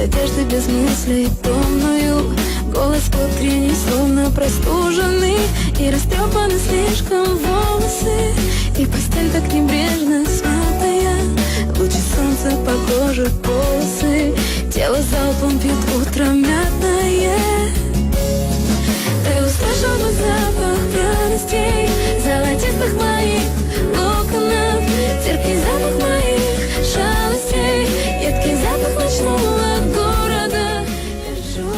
одежды, без мыслей, томную. Голос внутренний, словно простуженный, и растрепаны слишком волосы, и постель так небрежно смятая. Лучи солнца по коже, полосы, тело залпом пьют утром мятное. Ты услышал мой запах пряностей, золотистых моих локонов, терпкий запах моих шалостей, едкий запах ночного города. Держу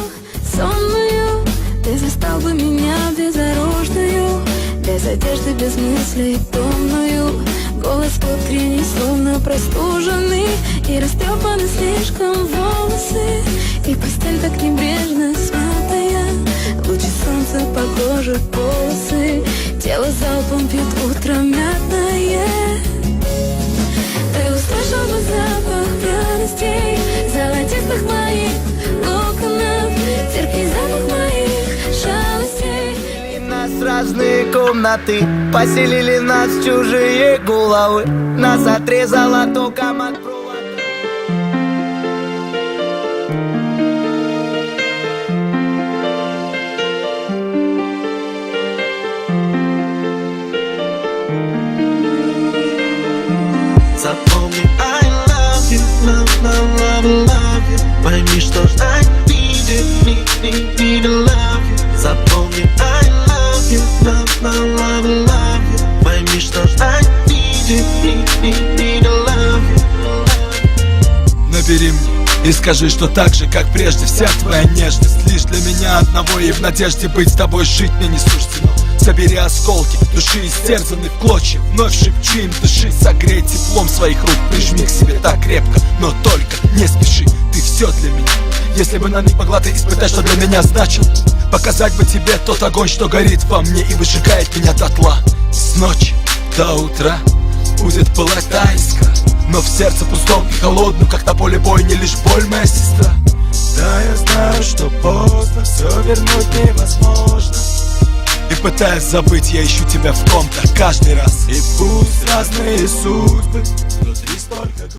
сонную, ты застал бы меня безоружную, без одежды, без мыслей, томную. Голос внутренний, словно простуженный, и растрепаны слишком волосы, и постель так небрежно смятая. Лучи солнца по коже, полосы, тело залпом пьют утром мятное. Ты услышал бы запах пряностей, золотистых моих локонов, терпкий запах моих шалостей. И нас разные комнаты, поселили нас чужие головы, нас отрезало током от провода. Запомни, I love you, love, love, love, love you. Пойми, что ждать need to love you. Запомни, I love you, love, love, love, love you. Пойми, что ждать need to love you. Набери мне и скажи, что так же, как прежде, вся твоя нежность лишь для меня одного, и в надежде быть с тобой жить мне не суждено. Собери осколки души, истерзанные в клочья, вновь шепчи им, дыши, согрей теплом своих рук, прижми к себе так крепко, но только не спеши, ты все для меня. Если бы на миг могла ты испытать, что для меня значил, показать бы тебе тот огонь, что горит во мне и выжигает меня дотла. С ночи до утра будет пылать та искра, но в сердце пустом и холодном, как на поле бойни, лишь боль, моя сестра. Да, я знаю, что поздно, все вернуть невозможно, и пытаясь забыть, я ищу тебя в ком-то каждый раз. И пусть разные судьбы, внутри столько